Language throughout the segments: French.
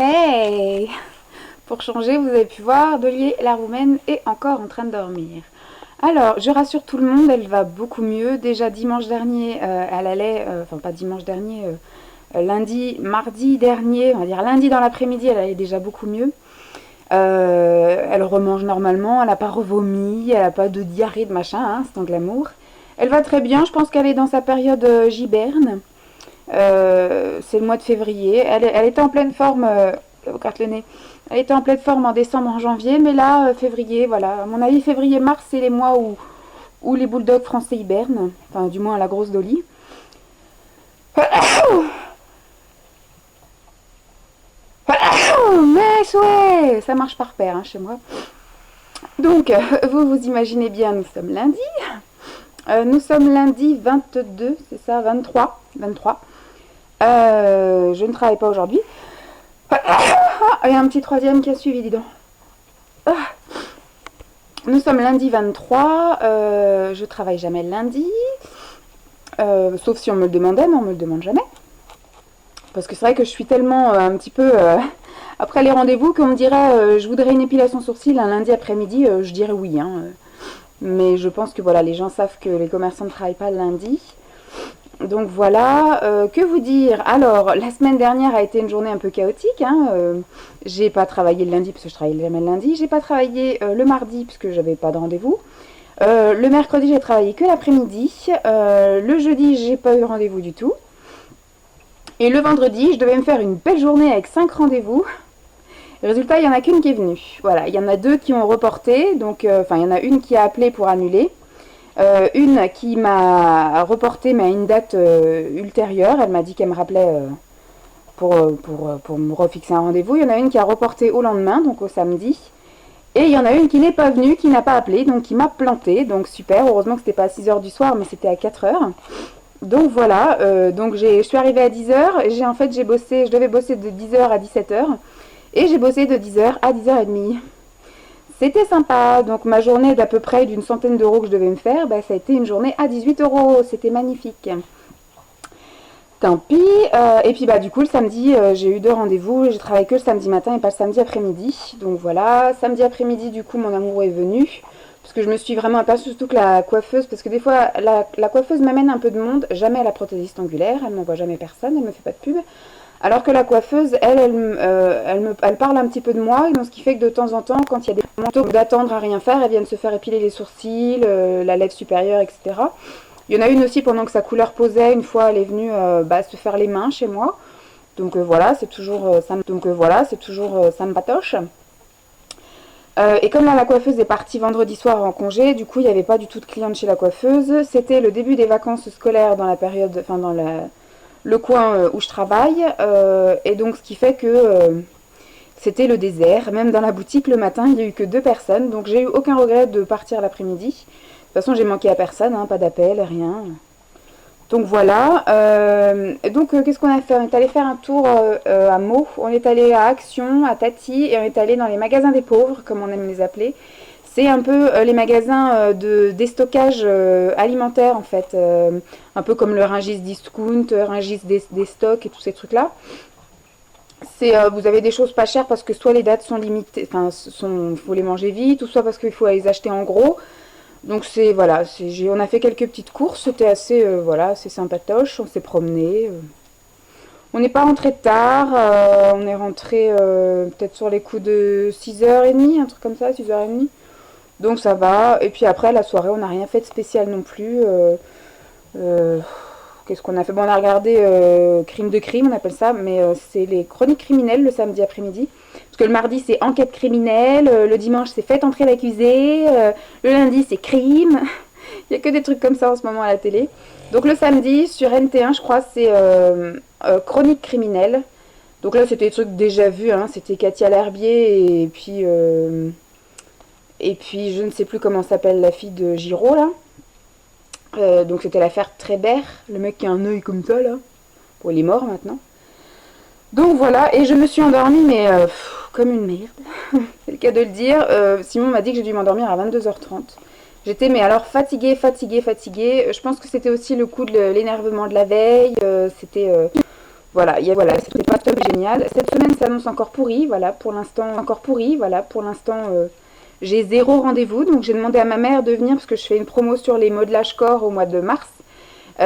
Hey! Pour changer, vous avez pu voir, Dolly, la roumaine, est encore en train de dormir. Alors, je rassure tout le monde, elle va beaucoup mieux. Déjà dimanche dernier, elle allait, enfin pas dimanche dernier, lundi, mardi dernier, on va dire lundi dans l'après-midi, elle allait déjà beaucoup mieux. Elle remange normalement, elle n'a pas revomi, elle n'a pas de diarrhée, de machin, hein, c'est un glamour. Elle va très bien, je pense qu'elle est dans sa période giberne. C'est le mois de février. Elle était en pleine forme, au le nez. Elle était en pleine forme en décembre, en janvier, mais là, février, voilà. À mon avis, février-mars, c'est les mois où les bulldogs français hibernent. Enfin, du moins, la grosse Dolly. Mais ouais, ça marche par paire hein, chez moi. Donc, vous imaginez bien, nous sommes lundi. Nous sommes lundi 22, c'est ça, 23. 23. Je ne travaille pas aujourd'hui. Il y a un petit troisième qui a suivi, dis donc. Nous sommes lundi 23. Je travaille jamais le lundi. Sauf si on me le demandait, mais on me le demande jamais. Parce que c'est vrai que je suis tellement un petit peu après les rendez-vous qu'on me dirait je voudrais une épilation sourcil un lundi après-midi, je dirais oui. Hein. Mais je pense que voilà, les gens savent que les commerçants ne travaillent pas le lundi. Donc voilà, que vous dire. Alors, la semaine dernière a été une journée un peu chaotique. Hein, j'ai pas travaillé le lundi parce que je travaillais jamais le lundi. J'ai pas travaillé le mardi parce que j'avais pas de rendez-vous. Le mercredi, j'ai travaillé que l'après-midi. Le jeudi, j'ai pas eu rendez-vous du tout. Et le vendredi, je devais me faire une belle journée avec 5 rendez-vous. Résultat, il n'y en a qu'une qui est venue. Voilà, il y en a 2 qui ont reporté. Donc, il y en a une qui a appelé pour annuler. Une qui m'a reporté, mais à une date ultérieure. Elle m'a dit qu'elle me rappelait pour me refixer un rendez-vous. Il y en a une qui a reporté au lendemain, donc au samedi. Et il y en a une qui n'est pas venue, qui n'a pas appelé, donc qui m'a planté. Donc super, heureusement que c'était pas à 6h du soir, mais c'était à 4h. Donc voilà, donc je suis arrivée à 10h. J'ai bossé, je devais bosser de 10h à 17h. Et j'ai bossé de 10h à 10h30. C'était sympa, donc ma journée d'à peu près d'une centaine d'euros que je devais me faire, bah, ça a été une journée à 18 €, c'était magnifique. Tant pis, et puis bah du coup le samedi j'ai eu 2 rendez-vous, j'ai travaillé que le samedi matin et pas le samedi après-midi, donc voilà, samedi après-midi du coup mon amour est venu, parce que je me suis vraiment aperçue surtout que la coiffeuse, parce que des fois la coiffeuse m'amène un peu de monde, jamais à la prothésiste angulaire, elle m'envoie jamais personne, elle me fait pas de pub, alors que la coiffeuse, elle parle un petit peu de moi, donc ce qui fait que de temps en temps, quand il y a des moments d'attendre à rien faire, elle vient de se faire épiler les sourcils, la lèvre supérieure, etc. Il y en a une aussi pendant que sa couleur posait, une fois elle est venue se faire les mains chez moi. Donc voilà, c'est toujours ça me patoche. Et comme là la coiffeuse est partie vendredi soir en congé, du coup il n'y avait pas du tout de clientes chez la coiffeuse. C'était le début des vacances scolaires dans la période, enfin dans le coin où je travaille, et donc ce qui fait que c'était le désert. Même dans la boutique le matin, il n'y a eu que 2 personnes, donc j'ai eu aucun regret de partir l'après-midi. De toute façon, j'ai manqué à personne, hein, pas d'appel, rien. Donc voilà. Qu'est-ce qu'on a fait? On est allé faire un tour à Meaux, on est allé à Action, à Tati, et on est allé dans les magasins des pauvres, comme on aime les appeler. C'est un peu les magasins de déstockage alimentaire en fait, un peu comme le Rungis Discount, Rungis des stocks et tous ces trucs-là. Vous avez des choses pas chères parce que soit les dates sont limitées, enfin faut les manger vite, ou soit parce qu'il faut les acheter en gros. Donc on a fait quelques petites courses, c'était assez assez sympatoche, on s'est promené. On n'est pas rentré tard, on est rentré peut-être sur les coups de 6h30, un truc comme ça, 6h30. Donc ça va. Et puis après, la soirée, on n'a rien fait de spécial non plus. Euh, Qu'est-ce qu'on a fait? Bon, on a regardé Crime de crime, on appelle ça, mais c'est les chroniques criminelles le samedi après-midi. Parce que le mardi, c'est enquête criminelle, le dimanche, c'est faites entrer l'accusé, le lundi, c'est crime. Il n'y a que des trucs comme ça en ce moment à la télé. Donc le samedi, sur NT1, je crois, c'est chronique criminelle. Donc là, c'était des trucs déjà vus, hein. C'était Katia L'Herbier et puis, je ne sais plus comment s'appelle la fille de Giraud, là. Donc c'était l'affaire Trébert, le mec qui a un œil comme ça, là. Bon, il est mort maintenant. Donc voilà, et je me suis endormie, mais comme une merde. C'est le cas de le dire. Simon m'a dit que j'ai dû m'endormir à 22h30. J'étais, mais alors, fatiguée, fatiguée, fatiguée. Je pense que c'était aussi le coup de l'énervement de la veille. Voilà, c'était pas top génial. Cette semaine s'annonce encore pourrie, voilà, pour l'instant, j'ai 0 rendez-vous, donc j'ai demandé à ma mère de venir parce que je fais une promo sur les modelages corps au mois de mars.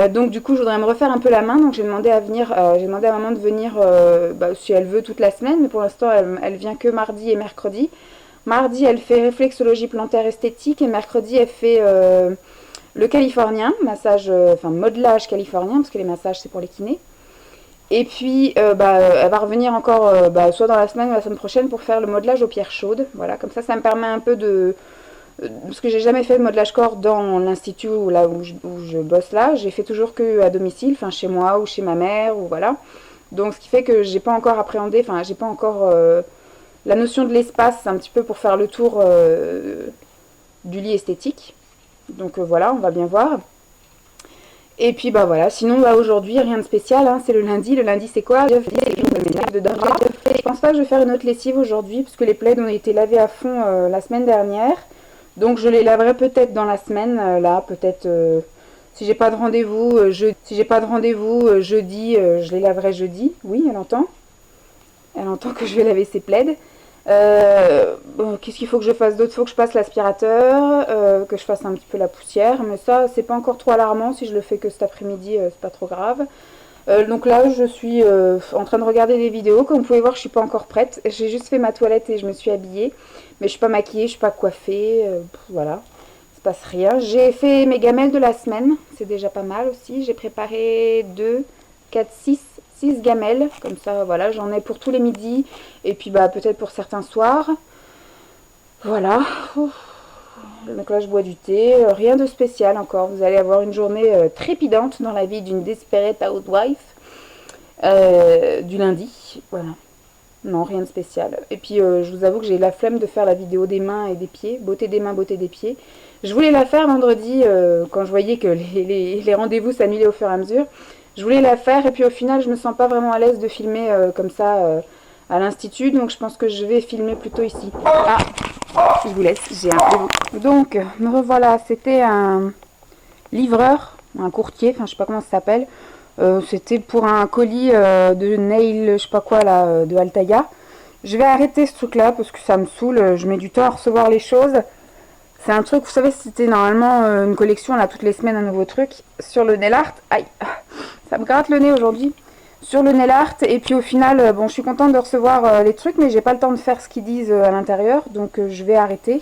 Donc du coup, je voudrais me refaire un peu la main, donc j'ai demandé à maman de venir si elle veut toute la semaine, mais pour l'instant, elle vient que mardi et mercredi. Mardi, elle fait réflexologie plantaire esthétique et mercredi, elle fait le californien, massage, modelage californien, parce que les massages, c'est pour les kinés. Et puis, elle va revenir encore soit dans la semaine ou la semaine prochaine pour faire le modelage aux pierres chaudes. Voilà, comme ça me permet un peu de... Parce que j'ai jamais fait de modelage corps dans l'institut où je bosse là. J'ai fait toujours que à domicile, enfin chez moi ou chez ma mère, ou voilà. Donc, ce qui fait que j'ai pas encore appréhendé, enfin, j'ai pas encore la notion de l'espace un petit peu pour faire le tour du lit esthétique. Donc, voilà, on va bien voir. Et puis voilà, sinon aujourd'hui rien de spécial, hein, c'est le lundi. Le lundi c'est quoi? Je pense pas que je vais faire une autre lessive aujourd'hui parce que les plaids ont été lavés à fond la semaine dernière. Donc je les laverai peut-être dans la semaine, là peut-être si j'ai pas de rendez-vous jeudi, je les laverai jeudi. Oui, elle entend. Elle entend que je vais laver ses plaids. Qu'est-ce qu'il faut que je fasse d'autre? Il faut que je passe l'aspirateur, que je fasse un petit peu la poussière, mais ça c'est pas encore trop alarmant. Si je le fais que cet après-midi, c'est pas trop grave. Donc là je suis en train de regarder des vidéos. Comme vous pouvez voir, je suis pas encore prête. J'ai juste fait ma toilette et je me suis habillée, mais je suis pas maquillée, je suis pas coiffée, voilà, il se passe rien. J'ai fait mes gamelles de la semaine, c'est déjà pas mal aussi. J'ai préparé 2, 4, 6 gamelles, comme ça voilà, j'en ai pour tous les midis et puis peut-être pour certains soirs. Voilà. Donc là je bois du thé, rien de spécial encore. Vous allez avoir une journée trépidante dans la vie d'une desperate housewife du lundi. Voilà. Non, rien de spécial. Et puis je vous avoue que j'ai la flemme de faire la vidéo des mains et des pieds, beauté des mains, beauté des pieds. Je voulais la faire vendredi quand je voyais que les rendez-vous s'annulaient au fur et à mesure. Je voulais la faire et puis au final je me sens pas vraiment à l'aise de filmer comme ça à l'institut, donc je pense que je vais filmer plutôt ici. Ah, je vous laisse, j'ai un rendez-vous. Donc me revoilà, c'était un livreur, un courtier, enfin je sais pas comment ça s'appelle. C'était pour un colis de nail, je sais pas quoi là, de Altaïa. Je vais arrêter ce truc là parce que ça me saoule, je mets du temps à recevoir les choses. C'est un truc, vous savez, c'était normalement une collection, là, toutes les semaines, un nouveau truc. Sur le nail art, aïe, ça me gratte le nez aujourd'hui. Sur le nail art, et puis au final, bon, je suis contente de recevoir les trucs, mais j'ai pas le temps de faire ce qu'ils disent à l'intérieur, donc je vais arrêter.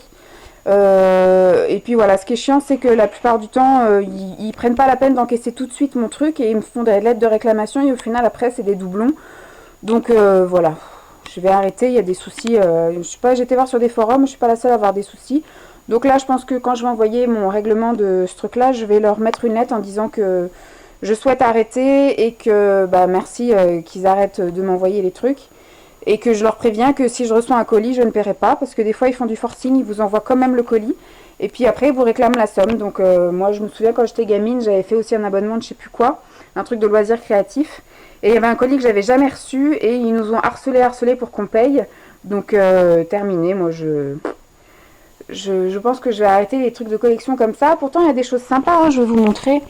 Et puis voilà, ce qui est chiant, c'est que la plupart du temps, ils prennent pas la peine d'encaisser tout de suite mon truc, et ils me font des lettres de réclamation, et au final, après, c'est des doublons. Donc voilà, je vais arrêter, il y a des soucis. Je sais pas, j'ai été voir sur des forums, je suis pas la seule à avoir des soucis. Donc là, je pense que quand je vais envoyer mon règlement de ce truc-là, je vais leur mettre une lettre en disant que je souhaite arrêter et que merci qu'ils arrêtent de m'envoyer les trucs. Et que je leur préviens que si je reçois un colis, je ne paierai pas. Parce que des fois, ils font du forcing, ils vous envoient quand même le colis. Et puis après, ils vous réclament la somme. Donc moi, je me souviens quand j'étais gamine, j'avais fait aussi un abonnement de je sais plus quoi. Un truc de loisirs créatifs. Et il y avait un colis que j'avais jamais reçu. Et ils nous ont harcelé pour qu'on paye. Donc terminé, moi je pense que je vais arrêter les trucs de collection comme ça. Pourtant, il y a des choses sympas, hein, je vais vous montrer.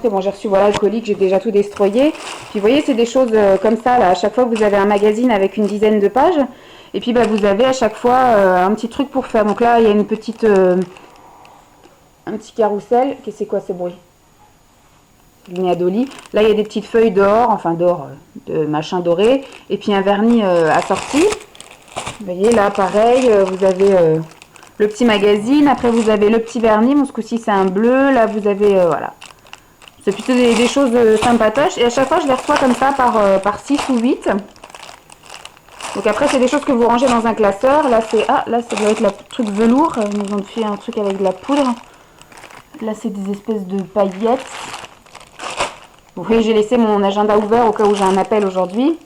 Bon, j'ai reçu voilà, le colis que j'ai déjà tout destroyé. Puis vous voyez, c'est des choses comme ça. Là. À chaque fois, vous avez un magazine avec une dizaine de pages. Et puis, vous avez à chaque fois un petit truc pour faire. Donc là, il y a une petite... un petit carrousel. Qu'est-ce que c'est quoi ce bruit? Dolly. Là, il y a des petites feuilles d'or, de machin doré. Et puis, un vernis assorti. Vous voyez, là, pareil, vous avez le petit magazine. Après, vous avez le petit vernis. Bon, ce coup-ci, c'est un bleu. Là, vous avez, voilà. C'est plutôt des choses sympatoches. Et à chaque fois, je les reçois comme ça par 6 ou 8. Donc après, c'est des choses que vous rangez dans un classeur. Là, ça doit être le truc velours. Ils nous ont fait un truc avec de la poudre. Là, c'est des espèces de paillettes. Vous voyez, j'ai laissé mon agenda ouvert au cas où j'ai un appel aujourd'hui.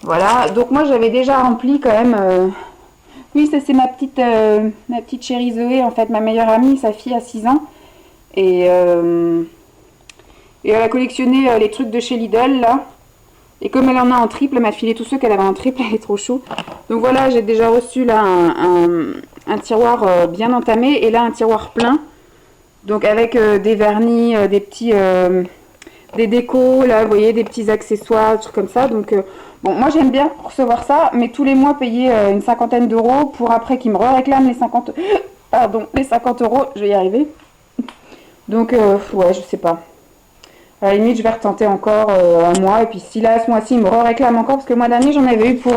Voilà, donc moi j'avais déjà rempli quand même. Oui, ça c'est ma petite chérie Zoé, en fait, ma meilleure amie, sa fille a 6 ans. Et elle a collectionné les trucs de chez Lidl là. Et comme elle en a en triple, elle m'a filé tous ceux qu'elle avait en triple, elle est trop chou. Donc voilà, j'ai déjà reçu là un tiroir bien entamé et là un tiroir plein. Donc avec des vernis, des petits des décos, là, vous voyez, des petits accessoires, des trucs comme ça. Donc, bon, moi j'aime bien recevoir ça, mais tous les mois payer une cinquantaine d'euros pour après qu'ils me réclament les 50, pardon, les 50 euros, je vais y arriver. Donc, ouais, je sais pas. À la limite, je vais retenter encore un mois. Et puis si là, ce mois-ci, ils me réclament encore, parce que le mois dernier, j'en avais eu pour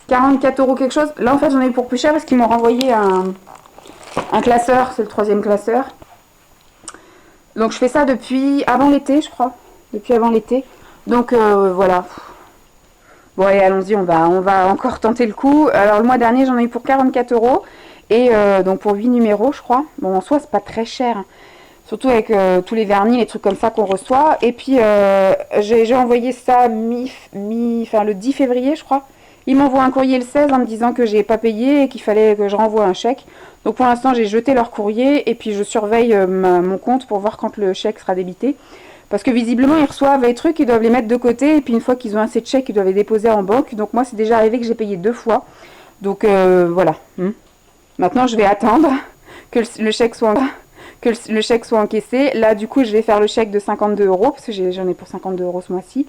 44 euros quelque chose. Là, en fait, j'en ai eu pour plus cher parce qu'ils m'ont renvoyé un classeur. C'est le 3e classeur. Donc, je fais ça depuis avant l'été, je crois. Depuis avant l'été. Donc, voilà. Bon, allez, allons-y, on va encore tenter le coup. Alors, le mois dernier, j'en ai eu pour 44 euros. Et donc, pour 8 numéros, je crois. Bon, en soi, c'est pas très cher. Surtout avec tous les vernis, les trucs comme ça qu'on reçoit. Et puis, j'ai envoyé ça le 10 février, je crois. Ils m'envoient un courrier le 16 en me disant que j'ai pas payé et qu'il fallait que je renvoie un chèque. Donc pour l'instant, j'ai jeté leur courrier et puis je surveille mon compte pour voir quand le chèque sera débité. Parce que visiblement, ils reçoivent les trucs, ils doivent les mettre de côté. Et puis une fois qu'ils ont assez de chèques, ils doivent les déposer en banque. Donc moi, c'est déjà arrivé que j'ai payé 2 fois. Donc voilà. Maintenant, je vais attendre que le chèque soit encaissé. Là, du coup, je vais faire le chèque de 52 euros parce que j'en ai pour 52 euros ce mois-ci.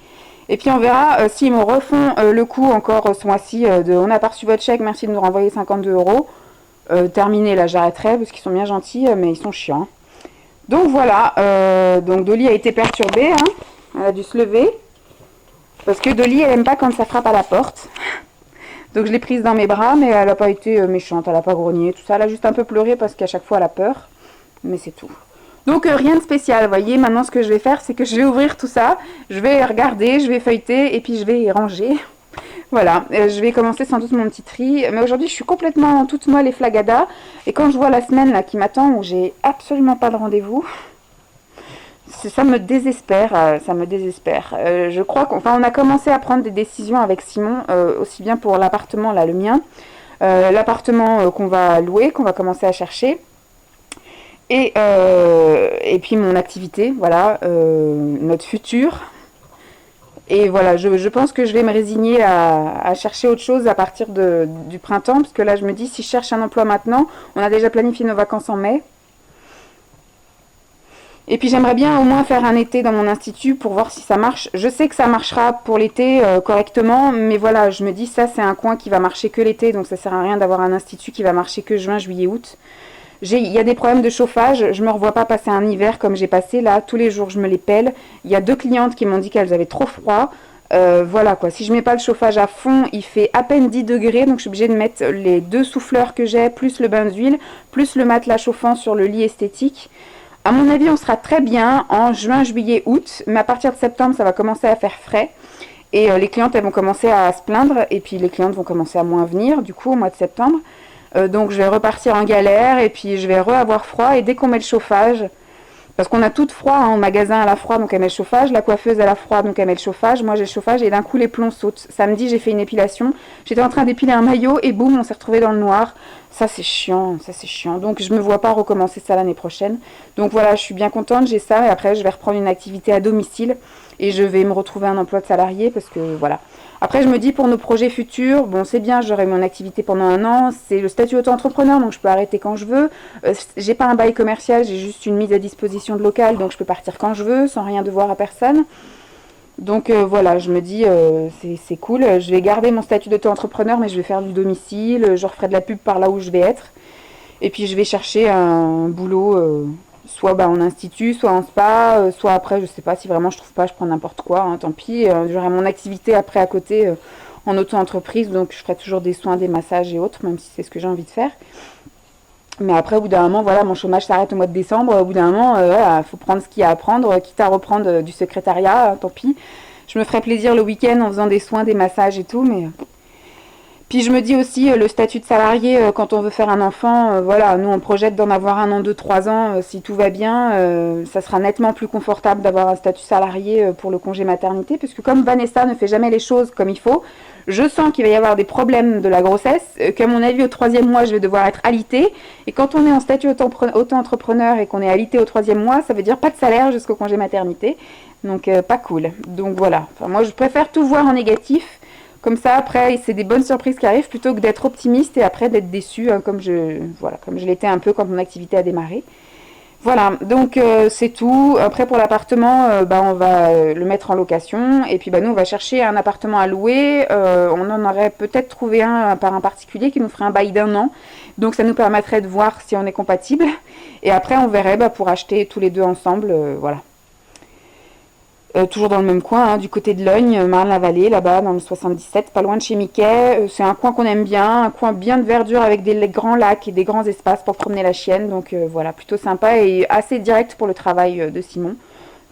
Et puis, on verra s'ils me refont le coup encore ce mois-ci on n'a pas reçu votre chèque, merci de nous renvoyer 52 euros. Terminé, là, j'arrêterai parce qu'ils sont bien gentils, mais ils sont chiants. Donc, voilà. Donc, Dolly a été perturbée. Hein. Elle a dû se lever. Parce que Dolly, elle aime pas quand ça frappe à la porte. Donc, je l'ai prise dans mes bras, mais elle n'a pas été méchante. Elle n'a pas grogné, tout ça. Elle a juste un peu pleuré parce qu'à chaque fois, elle a peur. Mais c'est tout. Donc rien de spécial, vous voyez, maintenant ce que je vais faire, c'est que je vais ouvrir tout ça, je vais regarder, je vais feuilleter et puis je vais ranger. Voilà, je vais commencer sans doute mon petit tri, mais aujourd'hui je suis complètement toute molle et flagada, et quand je vois la semaine là qui m'attend où j'ai absolument pas de rendez-vous, ça me désespère, ça me désespère. Je crois on a commencé à prendre des décisions avec Simon, aussi bien pour l'appartement là, le mien, l'appartement qu'on va louer, qu'on va commencer à chercher. Et puis mon activité, voilà, notre futur. Et voilà, je pense que je vais me résigner à chercher autre chose à partir du printemps, parce que là je me dis, si je cherche un emploi maintenant, on a déjà planifié nos vacances en mai. Et puis j'aimerais bien au moins faire un été dans mon institut pour voir si ça marche. Je sais que ça marchera pour l'été correctement, mais voilà, je me dis, ça c'est un coin qui va marcher que l'été, donc ça sert à rien d'avoir un institut qui va marcher que juin, juillet, août. Il y a des problèmes de chauffage, je ne me revois pas passer un hiver comme j'ai passé là, tous les jours je me les pèle. Il y a 2 clientes qui m'ont dit qu'elles avaient trop froid. Voilà quoi, si je mets pas le chauffage à fond, il fait à peine 10 degrés, donc je suis obligée de mettre les 2 souffleurs que j'ai, plus le bain d'huile, plus le matelas chauffant sur le lit esthétique. À mon avis, on sera très bien en juin, juillet, août, mais à partir de septembre, ça va commencer à faire frais. Et les clientes, elles vont commencer à se plaindre, et puis les clientes vont commencer à moins venir, du coup, au mois de septembre. Donc je vais repartir en galère et puis je vais avoir froid et dès qu'on met le chauffage, parce qu'on a tout froid hein, au magasin à la froid donc elle met le chauffage, la coiffeuse à la froid donc elle met le chauffage, moi j'ai le chauffage et d'un coup les plombs sautent. Samedi j'ai fait une épilation, j'étais en train d'épiler un maillot et boum on s'est retrouvé dans le noir. Ça c'est chiant, donc je me vois pas recommencer ça l'année prochaine. Donc voilà, je suis bien contente, j'ai ça et après je vais reprendre une activité à domicile et je vais me retrouver un emploi de salarié parce que voilà. Après, je me dis pour nos projets futurs, bon, c'est bien, j'aurai mon activité pendant un an, c'est le statut auto-entrepreneur, donc je peux arrêter quand je veux. J'ai pas un bail commercial, j'ai juste une mise à disposition de local, donc je peux partir quand je veux, sans rien devoir à personne. Donc voilà, je me dis, c'est cool, je vais garder mon statut d'auto-entrepreneur, mais je vais faire du domicile, je referai de la pub par là où je vais être. Et puis je vais chercher un boulot soit en institut, soit en spa, soit après, je sais pas, si vraiment je trouve pas, je prends n'importe quoi, hein, tant pis. J'aurai mon activité après à côté en auto-entreprise, donc je ferai toujours des soins, des massages et autres, même si c'est ce que j'ai envie de faire. Mais après, au bout d'un moment, voilà, mon chômage s'arrête au mois de décembre. Au bout d'un moment, voilà, faut prendre ce qu'il y a à prendre, quitte à reprendre du secrétariat, tant pis. Je me ferai plaisir le week-end en faisant des soins, des massages et tout, mais puis je me dis aussi, le statut de salarié, quand on veut faire un enfant, voilà, nous on projette d'en avoir un en 2-3 ans, si tout va bien, ça sera nettement plus confortable d'avoir un statut salarié pour le congé maternité, puisque comme Vanessa ne fait jamais les choses comme il faut, je sens qu'il va y avoir des problèmes de la grossesse, qu'à mon avis au 3e mois je vais devoir être alitée, et quand on est en statut auto-entrepreneur et qu'on est alité au 3e mois, ça veut dire pas de salaire jusqu'au congé maternité, donc pas cool. Donc voilà, enfin, moi je préfère tout voir en négatif. Comme ça, après, c'est des bonnes surprises qui arrivent plutôt que d'être optimiste et après d'être déçu, comme je l'étais un peu quand mon activité a démarré. Voilà, donc c'est tout. Après pour l'appartement, bah, on va le mettre en location et puis bah, nous on va chercher un appartement à louer. On en aurait peut-être trouvé un par un particulier qui nous ferait un bail d'un an. Donc ça nous permettrait de voir si on est compatible. Et après on verrait bah, pour acheter tous les deux ensemble. Voilà. Toujours dans le même coin, hein, du côté de Logne, Marne-la-Vallée, là-bas, dans le 77, pas loin de chez Mickey. C'est un coin qu'on aime bien, un coin bien de verdure avec des grands lacs et des grands espaces pour promener la chienne. Donc voilà, plutôt sympa et assez direct pour le travail de Simon.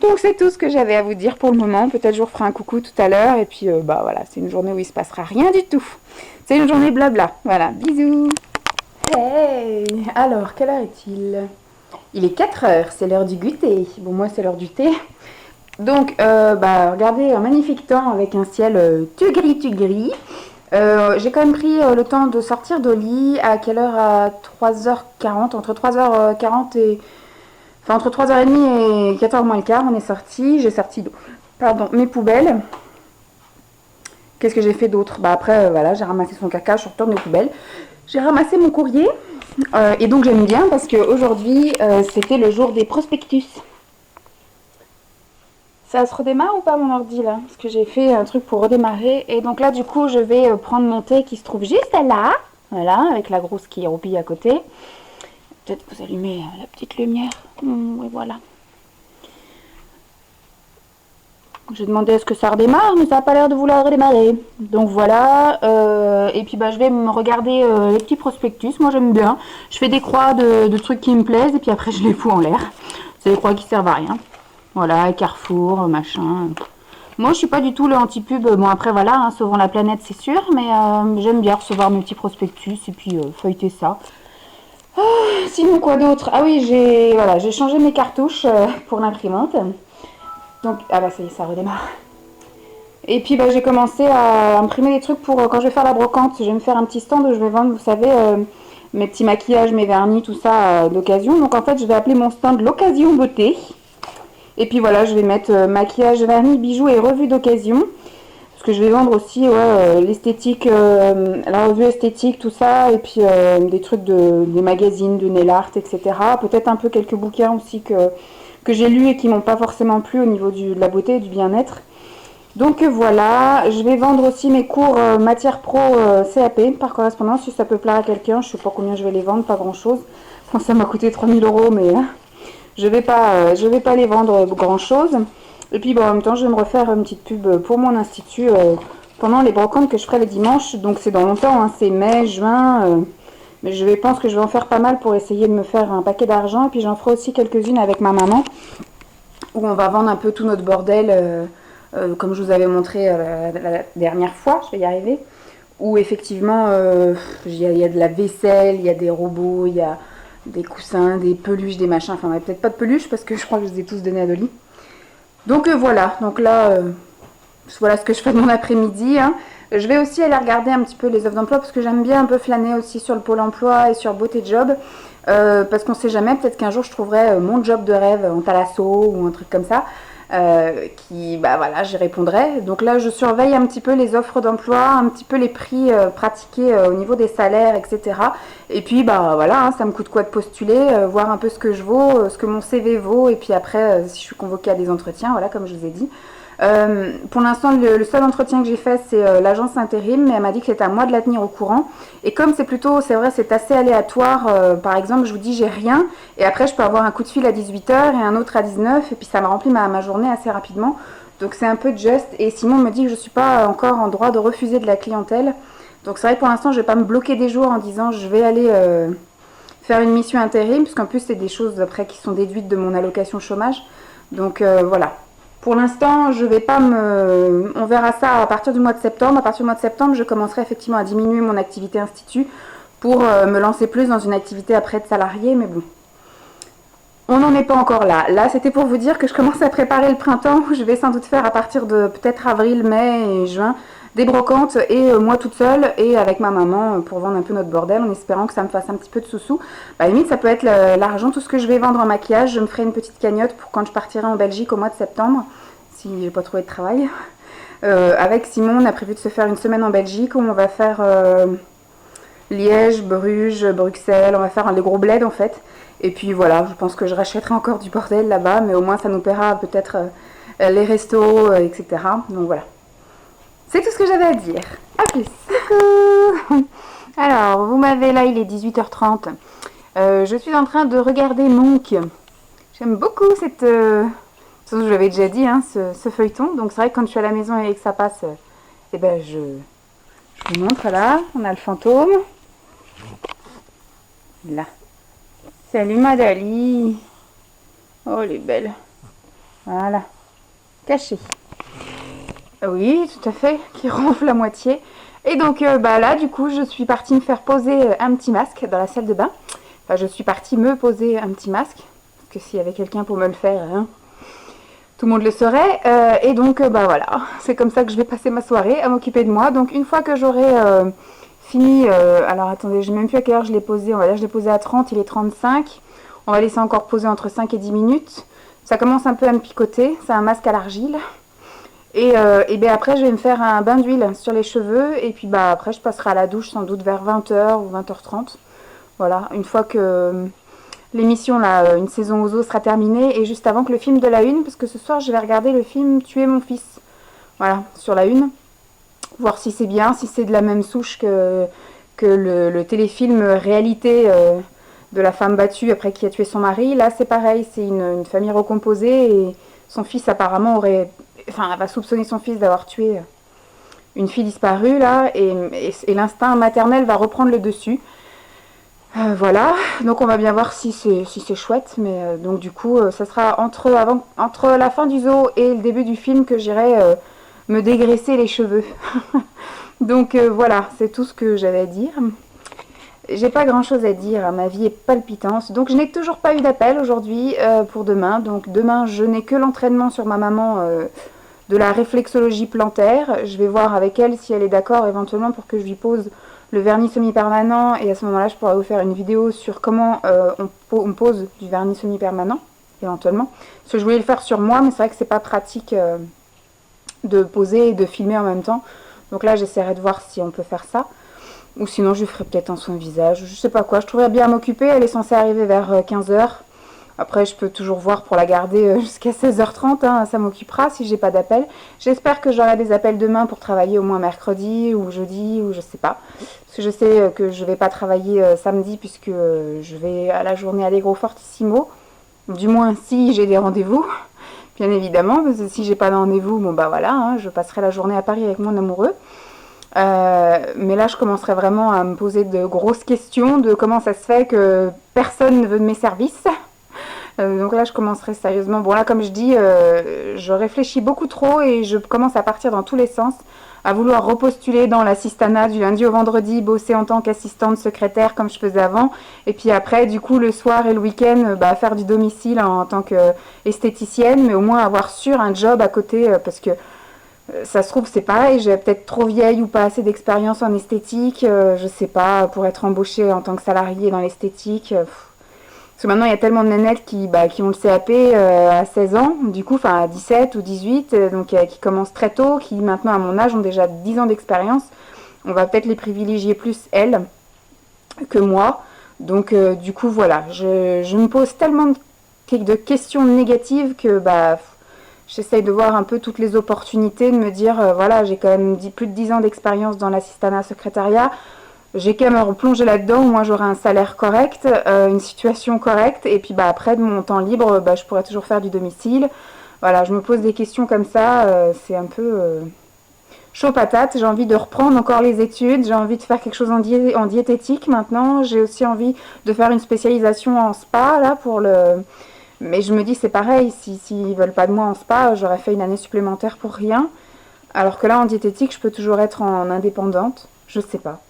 Donc c'est tout ce que j'avais à vous dire pour le moment. Peut-être je vous referai un coucou tout à l'heure. Et puis bah voilà, c'est une journée où il se passera rien du tout. C'est une journée blabla. Voilà, bisous. Hey, alors quelle heure est-il? Il est 4 heures, c'est l'heure du goûter. Bon, moi c'est l'heure du thé. Donc, bah, regardez, un magnifique temps avec un ciel tout gris. J'ai quand même pris le temps de sortir de lit. À quelle heure? À 3h40, entre 3h40 et... Enfin, entre 3h30 et 4h moins le quart, on est sorti. J'ai sorti, pardon, mes poubelles. Qu'est-ce que j'ai fait d'autre? Bah après, voilà, j'ai ramassé son caca, je retourne aux poubelles. J'ai ramassé mon courrier. Et donc, j'aime bien parce qu'aujourd'hui, c'était le jour des prospectus. Ça se redémarre ou pas mon ordi là? Parce que j'ai fait un truc pour redémarrer. Et donc là du coup je vais prendre mon thé qui se trouve juste là. Voilà, avec la grosse qui roupille à côté. Peut-être vous allumez la petite lumière. Et voilà. J'ai demandé est-ce que ça redémarre, mais ça n'a pas l'air de vouloir redémarrer. Donc voilà. Et puis bah, je vais me regarder les petits prospectus. Moi j'aime bien. Je fais des croix de trucs qui me plaisent et puis après je les fous en l'air. C'est des croix qui servent à rien. Voilà, Carrefour, machin. Moi, je suis pas du tout le anti-pub. Bon, après, voilà, hein, sauvons la planète, c'est sûr. Mais j'aime bien recevoir mes petits prospectus et puis feuilleter ça. Oh, sinon, quoi d'autre? Ah oui, j'ai changé mes cartouches pour l'imprimante. Donc, ah bah ça y est, ça redémarre. Et puis, bah, j'ai commencé à imprimer des trucs pour quand je vais faire la brocante. Je vais me faire un petit stand où je vais vendre, vous savez, mes petits maquillages, mes vernis, tout ça d'occasion. Donc, en fait, je vais appeler mon stand l'occasion beauté. Et puis voilà, je vais mettre maquillage, vernis, bijoux et revue d'occasion. Parce que je vais vendre aussi l'esthétique, la revue esthétique, tout ça. Et puis des trucs des magazines, de nail art, etc. Peut-être un peu quelques bouquins aussi que j'ai lus et qui m'ont pas forcément plu au niveau de la beauté et du bien-être. Donc voilà, je vais vendre aussi mes cours matière pro CAP par correspondance si ça peut plaire à quelqu'un. Je sais pas combien je vais les vendre, pas grand chose. Enfin, ça m'a coûté 3000 euros, mais... Je vais pas les vendre grand chose. Et puis bon, en même temps, je vais me refaire une petite pub pour mon institut pendant les brocantes que je ferai les dimanches. Donc c'est dans longtemps, hein, c'est mai, juin. Mais pense que je vais en faire pas mal pour essayer de me faire un paquet d'argent. Et puis j'en ferai aussi quelques-unes avec ma maman. Où on va vendre un peu tout notre bordel, comme je vous avais montré la dernière fois. Je vais y arriver. Où effectivement, il y a de la vaisselle, il y a des robots, il y a des coussins, des peluches, des machins. Enfin, peut-être pas de peluches parce que je crois que je les ai tous donnés à Dolly. Donc voilà. Donc là, voilà ce que je fais de mon après-midi. Hein. Je vais aussi aller regarder un petit peu les offres d'emploi parce que j'aime bien un peu flâner aussi sur le Pôle emploi et sur Beauté Job. Parce qu'on sait jamais, peut-être qu'un jour je trouverai mon job de rêve en thalasso ou un truc comme ça. Bah voilà, j'y répondrai. Donc là, je surveille un petit peu les offres d'emploi, un petit peu les prix pratiqués au niveau des salaires, etc. Et puis, bah voilà, hein, ça me coûte quoi de postuler, voir un peu ce que je vaux, ce que mon CV vaut, et puis après, si je suis convoquée à des entretiens, voilà, comme je vous ai dit. Pour l'instant, le seul entretien que j'ai fait, c'est l'agence intérim, mais elle m'a dit que c'était à moi de la tenir au courant. Et comme c'est vrai, c'est assez aléatoire. Par exemple, je vous dis, j'ai rien, et après, je peux avoir un coup de fil à 18h et un autre à 19h, et puis ça me remplit ma journée assez rapidement. Donc c'est un peu juste. Et Simon me dit que je ne suis pas encore en droit de refuser de la clientèle. Donc c'est vrai que pour l'instant, je ne vais pas me bloquer des jours en disant je vais aller faire une mission intérim, puisqu'en plus, c'est des choses après qui sont déduites de mon allocation chômage. Donc voilà. Pour l'instant, je vais pas me... On verra ça à partir du mois de septembre. À partir du mois de septembre, je commencerai effectivement à diminuer mon activité institut pour me lancer plus dans une activité après de salarié. Mais bon, on n'en est pas encore là. Là, c'était pour vous dire que je commence à préparer le printemps. Je vais sans doute faire à partir de peut-être avril, mai et juin des brocantes et moi toute seule et avec ma maman pour vendre un peu notre bordel en espérant que ça me fasse un petit peu de sous-sous. Bah, à la limite, ça peut être l'argent, tout ce que je vais vendre en maquillage. Je me ferai une petite cagnotte pour quand je partirai en Belgique au mois de septembre, si j'ai pas trouvé de travail. Avec Simon, on a prévu de se faire une semaine en Belgique où on va faire Liège, Bruges, Bruxelles, on va faire des gros bleds en fait. Et puis voilà, je pense que je rachèterai encore du bordel là-bas, mais au moins ça nous paiera peut-être les restos, etc. Donc voilà. C'est tout ce que j'avais à dire. À plus. Coucou. Alors, vous m'avez là, il est 18h30. Je suis en train de regarder Monk. J'aime beaucoup cette... je vous l'avais déjà dit, hein, ce feuilleton. Donc c'est vrai que quand je suis à la maison et que ça passe, eh ben je vous montre là. On a le fantôme. Là. Salut Madali. Oh, elle est belle. Voilà. Cachée. Oui, tout à fait. Qui ronfle à moitié. Et donc là, du coup, je suis partie me faire poser un petit masque dans la salle de bain. Enfin, je suis partie me poser un petit masque. Parce que s'il y avait quelqu'un pour me le faire, hein, tout le monde le saurait. Et donc, voilà. C'est comme ça que je vais passer ma soirée, à m'occuper de moi. Donc, une fois que j'aurai fini... alors, attendez, je ne sais même plus à quelle heure je l'ai posé. On va dire je l'ai posé à 30, il est 35. On va laisser encore poser entre 5 et 10 minutes. Ça commence un peu à me picoter. C'est un masque à l'argile. Et bien après, je vais me faire un bain d'huile sur les cheveux. Et puis après, je passerai à la douche sans doute vers 20h ou 20h30. Voilà, une fois que l'émission, là, Une saison aux eaux sera terminée. Et juste avant que le film de la Une, parce que ce soir, je vais regarder le film Tuer mon fils. Voilà, sur la Une. Voir si c'est bien, si c'est de la même souche que le téléfilm Réalité de la femme battue après qui a tué son mari. Là, c'est pareil, c'est une famille recomposée et son fils apparemment aurait... Enfin, elle va soupçonner son fils d'avoir tué une fille disparue, là, et l'instinct maternel va reprendre le dessus. Voilà, donc on va bien voir si c'est chouette, mais donc du coup, ça sera entre la fin du zoo et le début du film que j'irai me dégraisser les cheveux. Donc voilà, c'est tout ce que j'avais à dire. J'ai pas grand chose à dire, ma vie est palpitante. Donc je n'ai toujours pas eu d'appel aujourd'hui pour demain. Donc demain, je n'ai que l'entraînement sur ma maman de la réflexologie plantaire. Je vais voir avec elle si elle est d'accord éventuellement pour que je lui pose le vernis semi-permanent. Et à ce moment-là, je pourrais vous faire une vidéo sur comment on pose du vernis semi-permanent, éventuellement. Parce que je voulais le faire sur moi, mais c'est vrai que c'est pas pratique de poser et de filmer en même temps. Donc là, j'essaierai de voir si on peut faire ça. Ou sinon, je ferai peut-être un soin visage. Je sais pas quoi. Je trouverais bien à m'occuper. Elle est censée arriver vers 15h. Après, je peux toujours voir pour la garder jusqu'à 16h30. Hein. Ça m'occupera si j'ai pas d'appel. J'espère que j'aurai des appels demain pour travailler au moins mercredi ou jeudi ou je sais pas. Parce que je sais que je vais pas travailler samedi puisque je vais à la journée Allegro Fortissimo. Du moins, si j'ai des rendez-vous. Bien évidemment. Parce que si j'ai pas de rendez-vous, bon bah voilà. Hein, je passerai la journée à Paris avec mon amoureux. Mais là je commencerai vraiment à me poser de grosses questions de comment ça se fait que personne ne veut de mes services. Donc là je commencerai sérieusement. Bon là comme je dis, je réfléchis beaucoup trop et je commence à partir dans tous les sens, à vouloir repostuler dans l'assistanat du lundi au vendredi, bosser en tant qu'assistante secrétaire comme je faisais avant, et puis après du coup le soir et le week-end faire du domicile en tant qu'esthéticienne, mais au moins avoir sûr un job à côté parce que ça se trouve, c'est pareil, j'ai peut-être trop vieille ou pas assez d'expérience en esthétique, je sais pas, pour être embauchée en tant que salariée dans l'esthétique. Parce que maintenant, il y a tellement de nénettes qui ont le CAP à 16 ans, du coup, enfin à 17 ou 18, donc qui commencent très tôt, qui maintenant, à mon âge, ont déjà 10 ans d'expérience. On va peut-être les privilégier plus, elles, que moi. Donc, du coup, voilà, je me pose tellement de questions négatives que, j'essaye de voir un peu toutes les opportunités, de me dire, voilà, j'ai quand même plus de 10 ans d'expérience dans l'assistanat secrétariat, j'ai quand même replongé là-dedans, moi j'aurai un salaire correct, une situation correcte, et puis après, de mon temps libre, je pourrais toujours faire du domicile. Voilà, je me pose des questions comme ça, c'est un peu chaud patate, j'ai envie de reprendre encore les études, j'ai envie de faire quelque chose en diététique maintenant, j'ai aussi envie de faire une spécialisation en spa, là, pour le... Mais je me dis, c'est pareil, s'ils veulent pas de moi en spa, j'aurais fait une année supplémentaire pour rien. Alors que là, en diététique, je peux toujours être en indépendante. Je sais pas.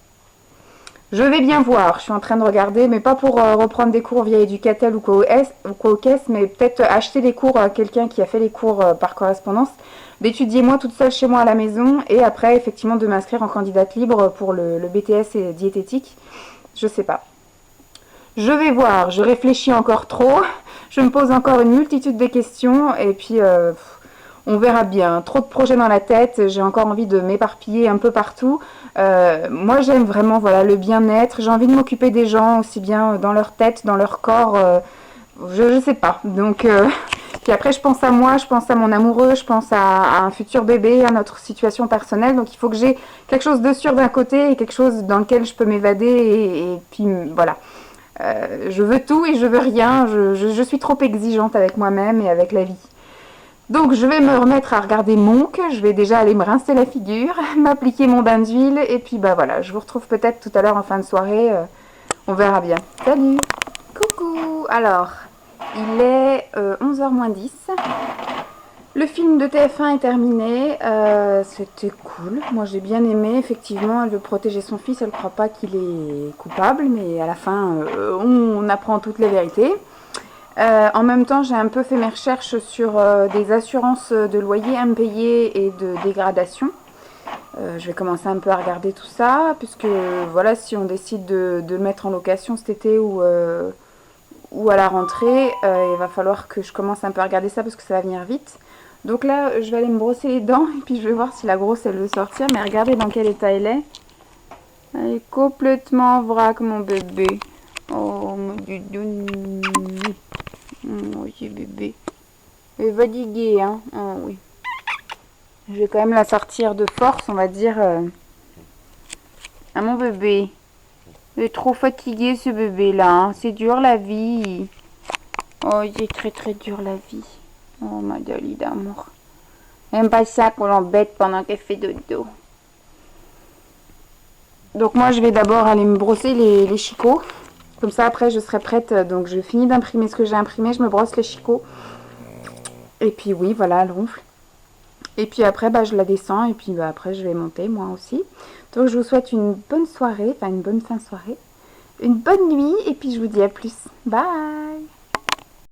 Je vais bien voir, je suis en train de regarder, mais pas pour reprendre des cours via Educatel ou quoi au caisse, mais peut-être acheter des cours à quelqu'un qui a fait les cours par correspondance, d'étudier moi toute seule chez moi à la maison, et après, effectivement, de m'inscrire en candidate libre pour le BTS et diététique. Je sais pas. Je vais voir, je réfléchis encore trop, je me pose encore une multitude de questions et puis On verra bien. Trop de projets dans la tête, j'ai encore envie de m'éparpiller un peu partout. Moi, j'aime vraiment voilà, le bien-être. J'ai envie de m'occuper des gens aussi bien dans leur tête, dans leur corps. Je sais pas. Donc, puis après, je pense à moi, je pense à mon amoureux, je pense à un futur bébé, à notre situation personnelle. Donc, il faut que j'ai quelque chose de sûr d'un côté et quelque chose dans lequel je peux m'évader. Et puis, voilà. Je veux tout et je veux rien. Je suis trop exigeante avec moi-même et avec la vie. Donc je vais me remettre à regarder Monk, je vais déjà aller me rincer la figure, m'appliquer mon bain d'huile et puis bah voilà, je vous retrouve peut-être tout à l'heure en fin de soirée, on verra bien. Salut. Coucou. Alors, il est 11h moins 10. Le film de TF1 est terminé, c'était cool, moi j'ai bien aimé, effectivement elle veut protéger son fils, elle ne croit pas qu'il est coupable, mais à la fin on apprend toutes les vérités. En même temps, j'ai un peu fait mes recherches sur des assurances de loyer impayés et de dégradation. Je vais commencer un peu à regarder tout ça, puisque voilà, si on décide de le mettre en location cet été ou à la rentrée, il va falloir que je commence un peu à regarder ça parce que ça va venir vite. Donc là, je vais aller me brosser les dents et puis je vais voir si la grosse elle veut sortir. Mais regardez dans quel état elle est. Elle est complètement en vrac, mon bébé. Oh, mon doudou. Oh, c'est bébé. Elle est fatiguée, hein. Oh, oui. Je vais quand même la sortir de force, on va dire. Ah, mon bébé. Il est trop fatigué, ce bébé-là. Hein. C'est dur, la vie. Oh, c'est très, très dur, la vie. Oh, ma Dolly d'amour. J'aime pas ça qu'on l'embête pendant qu'elle fait dodo. Donc, moi, je vais d'abord aller me brosser les chicots. Comme ça, après, je serai prête. Donc, je finis d'imprimer ce que j'ai imprimé. Je me brosse les chicots. Et puis, oui, voilà, elle ronfle. Et puis après, bah, je la descends. Et puis, bah, après, je vais monter, moi aussi. Donc, je vous souhaite une bonne soirée. Enfin, une bonne fin de soirée. Une bonne nuit. Et puis, je vous dis à plus. Bye!